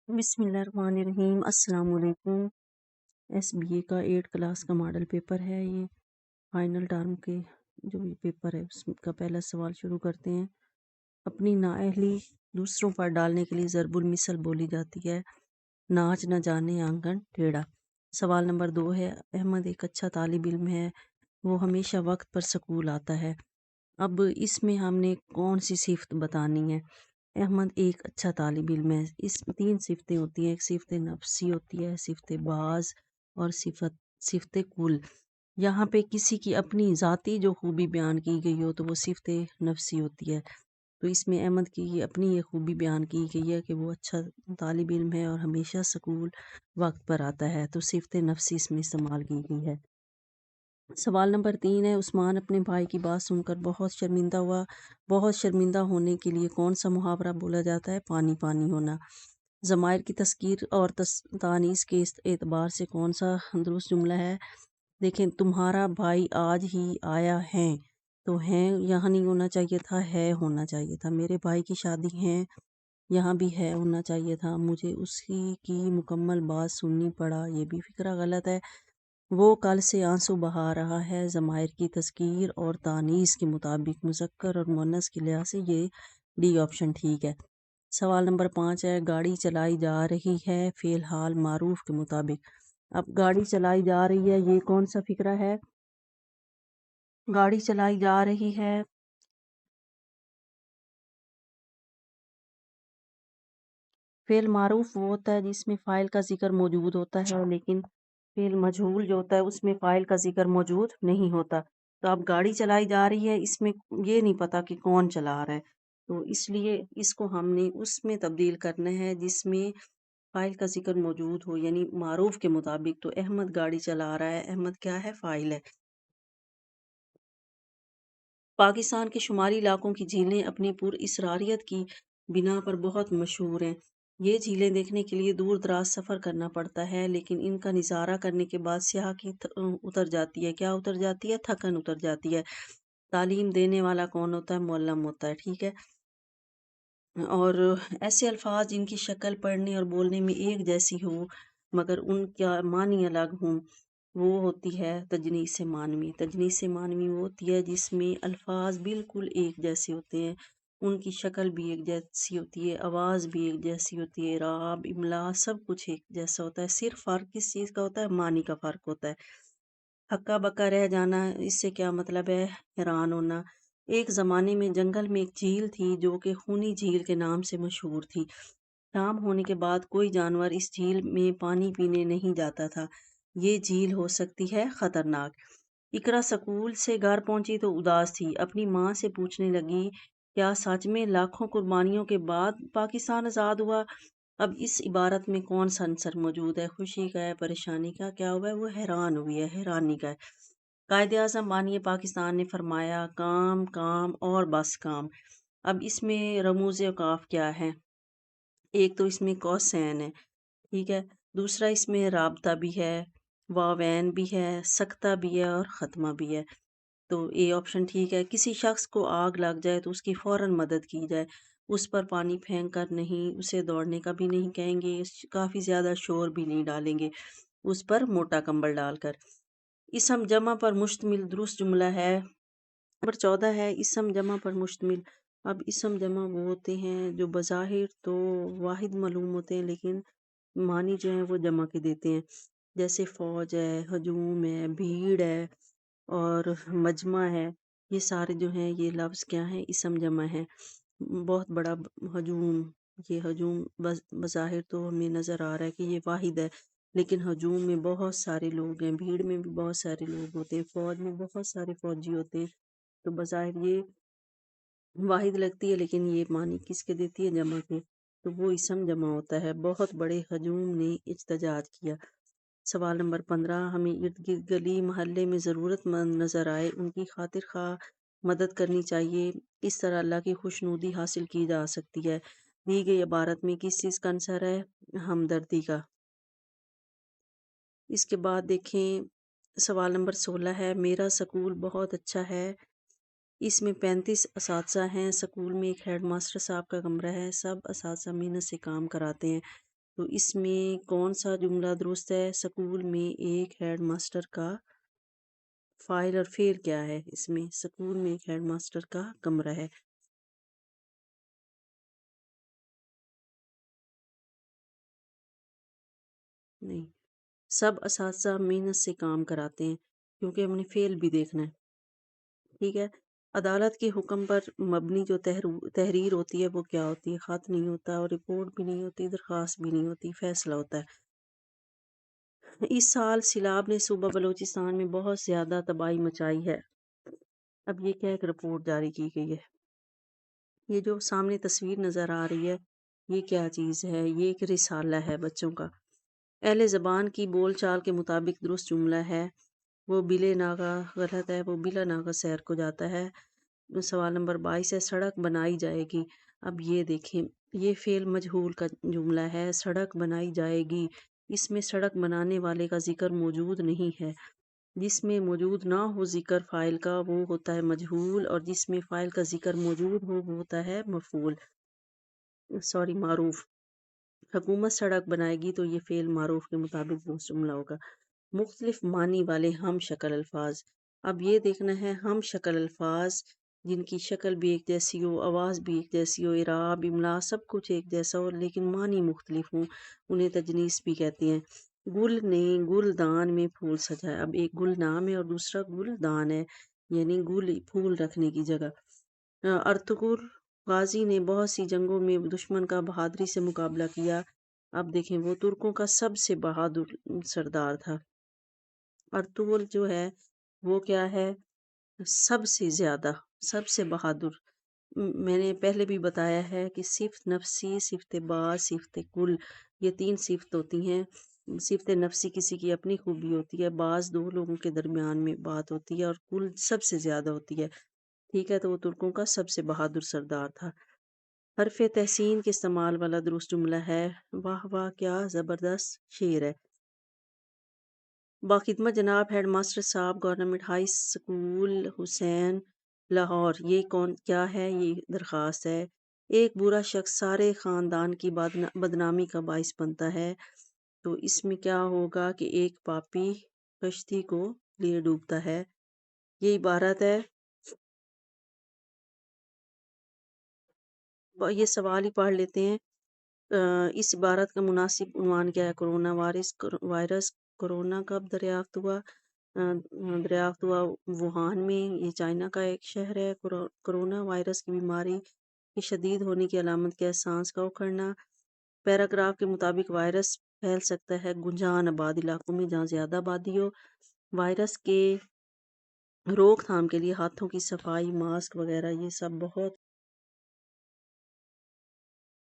बिस्मिल्लाहिर्रहमानिर्रहीम। अस्सलाम वालेकुम। SBA का 8 क्लास का मॉडल पेपर है। ये फाइनल टर्म के जो ये पेपर है उसका पहला सवाल शुरू करते हैं। अपनी नाअहली दूसरों पर डालने के लिए ज़रबुल मिसल बोली जाती है। नाच न जाने आंगन टेढ़ा। सवाल नंबर 2 है, अहमद एक अच्छा तालिब इल्म है, वो हमेशा वक्त पर स्कूल आता है। अब इसमें हमने कौन सी सिफ़त बतानी है। अहमद एक अच्छा तालिब इल्म है। इस 3 सिफ़तें होती हैं, एक सिफ़त नफ्सी होती है, सिफ़त बाज़ और सिफ़त कुल। यहाँ पे किसी की अपनी ज़ाती जो खूबी बयान की गई हो तो वो सिफ़त नफ्सी होती है। तो इसमें अहमद की अपनी ये खूबी बयान की गई है कि वो अच्छा तालिब इल्म है और हमेशा स्कूल वक्त पर आता है, तो सिफ़त नफ्सी इसमें इस्तेमाल की गई है। सवाल नंबर 3 है, उस्मान अपने भाई की बात सुनकर बहुत शर्मिंदा हुआ। बहुत शर्मिंदा होने के लिए कौन सा मुहावरा बोला जाता है? पानी पानी होना। ज़माइर की तस्कीर और तानीस के एतबार से कौन सा दुरुस्त जुमला है? देखें, तुम्हारा भाई आज ही आया है, तो है यहाँ नहीं होना चाहिए था, है होना चाहिए था। मेरे भाई की शादी है, यहाँ भी है होना चाहिए था। मुझे उसकी की मुकम्मल बात सुननी पड़ा, ये भी फिक्रा गलत है। वो कल से आंसू बहा रहा है। ज़माइर की तज़कीर और तानीस के मुताबिक मुज़क्कर और मुअन्नस के लिहाज से ये डी ऑप्शन ठीक है। सवाल नंबर 5 है, गाड़ी चलाई जा रही है, फ़ेल हाल मारूफ के मुताबिक। अब गाड़ी चलाई जा रही है, ये कौन सा फिक्रा है? गाड़ी चलाई जा रही है, फ़ेल मारूफ वो होता है जिसमें फ़ाइल का ज़िक्र मौजूद होता है, लेकिन फ़ेल मजहूल जो होता है उसमें फ़ाइल का ज़िक्र मौजूद नहीं होता। तो अब गाड़ी चलाई जा रही है, इसमें ये नहीं पता कि कौन चला रहा है, तो इसलिए इसको हमने उसमें तब्दील करना है जिसमें फ़ाइल का ज़िक्र मौजूद हो, यानी मारूफ के मुताबिक। तो अहमद गाड़ी चला रहा है, अहमद क्या है? फ़ाइल है। पाकिस्तान के शुमारी इलाकों की झीलें अपनी पुरअसरारियत की बिना पर बहुत मशहूर हैं। ये झीलें देखने के लिए दूर दराज सफ़र करना पड़ता है, लेकिन इनका नज़ारा करने के बाद स्याह की उतर जाती है। क्या उतर जाती है? थकन उतर जाती है। तालीम देने वाला कौन होता है? मुअल्लिम होता है, ठीक है। और ऐसे अल्फाज जिनकी शक्ल पढ़ने और बोलने में एक जैसी हो मगर उनका मानी अलग हों, वो होती है तजनीस मानवी। तजनीस मानवी वो होती है जिसमें अल्फाज बिल्कुल एक जैसे होते हैं, उनकी शक्ल भी एक जैसी होती है, आवाज़ भी एक जैसी होती है, राब इमला सब कुछ एक जैसा होता है। सिर्फ फ़र्क किस चीज़ का होता है? मानी का फ़र्क होता है। हक्का बक्का रह जाना, इससे क्या मतलब है? हैरान होना। एक ज़माने में जंगल में एक झील थी जो कि खूनी झील के नाम से मशहूर थी। शाम होने के बाद कोई जानवर इस झील में पानी पीने नहीं जाता था। ये झील हो सकती है खतरनाक। इकरा स्कूल से घर पहुंची तो उदास थी। अपनी माँ से पूछने लगी, क्या सच में लाखों कुर्बानियों के बाद पाकिस्तान आज़ाद हुआ? अब इस इबारत में कौन सा अंसर मौजूद है? खुशी का है, परेशानी का? क्या हुआ है? वो हैरान हुई है, हैरानी का है। कायदे आज़म बानी पाकिस्तान ने फरमाया, काम काम और बस काम। अब इसमें रमूज़ औक़ाफ़ क्या है? एक तो इसमें कौसैन है, ठीक है। दूसरा इसमें राबता भी है, वावैन भी है, सख्ता भी है और ख़त्मा भी है। तो ए ऑप्शन ठीक है। किसी शख्स को आग लग जाए तो उसकी फ़ौरन मदद की जाए। उस पर पानी फेंक कर नहीं, उसे दौड़ने का भी नहीं कहेंगे, काफ़ी ज़्यादा शोर भी नहीं डालेंगे, उस पर मोटा कंबल डालकर। इसम जमा पर मुश्तमिल दुरुस्त जुमला है। नंबर 14 है, इसम जमा पर मुश्तमिल। अब इसम जमा वो होते हैं जो बज़ाहिर तो वाहिद मालूम होते हैं, लेकिन मानी जो है वो जमा के देते हैं। जैसे फ़ौज है, हजूम है, भीड़ है और मजमा है। ये सारे जो हैं ये लफ्ज़ क्या हैं? इसम जमा है। बहुत बड़ा हजूम, ये हजूम बज़ाहिर तो हमें नज़र आ रहा है कि ये वाहिद है, लेकिन हजूम में बहुत सारे लोग हैं, भीड़ में भी बहुत सारे लोग होते हैं, फ़ौज में बहुत सारे फ़ौजी होते हैं। तो बज़ाहिर ये वाहिद लगती है, लेकिन ये मानी किसके देती है? जमा के। तो वो इसम जमा होता है। बहुत बड़े हजूम ने इज्तजाज किया। सवाल नंबर 15, हमें इर्द गिर्द गली मोहल्ले में ज़रूरतमंद नज़र आए उनकी खातिर खा मदद करनी चाहिए। इस तरह अल्लाह की खुशनुदी हासिल की जा सकती है। दी गई इबारत में किस चीज़ का आंसर है? हमदर्दी का। इसके बाद देखें, सवाल नंबर 16 है, मेरा स्कूल बहुत अच्छा है। इसमें 35 असातिज़ा हैं। स्कूल में एक हेड मास्टर साहब का कमरा है। सब असातिज़ा मेहनत से काम कराते हैं। تو اس میں کون سا جملہ درست ہے؟ سکول میں ایک ہیڈ ماسٹر کا فائل اور فعل کیا ہے؟ اس میں سکول میں ایک ہیڈ ماسٹر کا کمرہ ہے۔ نہیں، سب اساتذہ محنت سے کام کراتے ہیں، کیونکہ ہم نے فعل بھی دیکھنا ہے۔ ٹھیک ہے، عدالت کے حکم پر مبنی جو تحریر ہوتی ہے وہ کیا ہوتی ہے؟ خط نہیں ہوتا، اور رپورٹ بھی نہیں ہوتی، درخواست بھی نہیں ہوتی، فیصلہ ہوتا ہے۔ اس سال سیلاب نے صوبہ بلوچستان میں بہت زیادہ تباہی مچائی ہے۔ اب یہ کیا ایک رپورٹ جاری کی گئی ہے؟ یہ جو سامنے تصویر نظر آ رہی ہے، یہ کیا چیز ہے؟ یہ ایک رسالہ ہے بچوں کا۔ اہل زبان کی بول چال کے مطابق درست جملہ ہے، وہ بلے ناغہ غلط ہے، وہ بلا ناغہ سیر کو جاتا ہے۔ سوال نمبر 22 ہے، سڑک بنائی جائے گی۔ اب یہ دیکھیں، یہ فعل مجہول کا جملہ ہے، سڑک بنائی جائے گی۔ اس میں سڑک بنانے والے کا ذکر موجود نہیں ہے۔ جس میں موجود نہ ہو ذکر فاعل کا وہ ہوتا ہے مجہول، اور جس میں فاعل کا ذکر موجود ہو وہ ہوتا ہے مفعول، معروف۔ حکومت سڑک بنائے گی تو یہ فعل معروف کے مطابق درست جملہ ہوگا۔ مختلف معنی والے ہم شکل الفاظ۔ اب یہ دیکھنا ہے ہم شکل الفاظ جن کی شکل بھی ایک جیسی ہو، آواز بھی ایک جیسی ہو، اعراب، املا سب کچھ ایک جیسا ہو، لیکن معنی مختلف ہوں، انہیں تجنیس بھی کہتے ہیں۔ گل نے گلدان میں پھول سجایا۔ اب ایک گل نام ہے اور دوسرا گلدان ہے، یعنی گل پھول رکھنے کی جگہ۔ ارطغرل غازی نے بہت سی جنگوں میں دشمن کا بہادری سے مقابلہ کیا۔ اب دیکھیں وہ ترکوں کا سب سے بہادر سردار تھا۔ ارطغرل جو ہے وہ کیا ہے؟ سب سے زیادہ، سب سے بہادر۔ میں نے پہلے بھی بتایا ہے کہ صفت نفسی، صفت بعض، صفت کل، یہ 3 صفت ہوتی ہیں۔ صفت نفسی کسی کی اپنی خوبی ہوتی ہے، بعض 2 لوگوں کے درمیان میں بات ہوتی ہے، اور کل سب سے زیادہ ہوتی ہے۔ ٹھیک ہے، تو وہ ترکوں کا سب سے بہادر سردار تھا۔ حرف تحسین کے استعمال والا درست جملہ ہے، واہ واہ کیا زبردست شعر ہے۔ باخدمت جناب ہیڈ ماسٹر صاحب، گورنمنٹ ہائی اسکول حسین لاہور۔ یہ کیا ہے؟ یہ درخواست ہے۔ ایک برا شخص سارے خاندان کی بدنامی کا باعث بنتا ہے، تو اس میں کیا ہوگا کہ ایک پاپی کشتی کو لیے ڈوبتا ہے۔ یہ عبارت ہے، یہ سوال ہی پڑھ لیتے ہیں۔ اس عبارت کا مناسب عنوان کیا ہے؟ کرونا وائرس کرونا کب دریافت ہوا؟ دریافت ہوا ووہان میں، یہ چائنا کا ایک شہر ہے۔ کرونا وائرس کی بیماری کی شدید ہونے کی علامت کیا ہے؟ سانس کا اکھڑنا۔ پیراگراف کے مطابق وائرس پھیل سکتا ہے گنجان آباد علاقوں میں جہاں زیادہ آبادی ہو۔ وائرس کے روک تھام کے لیے ہاتھوں کی صفائی، ماسک وغیرہ یہ سب بہت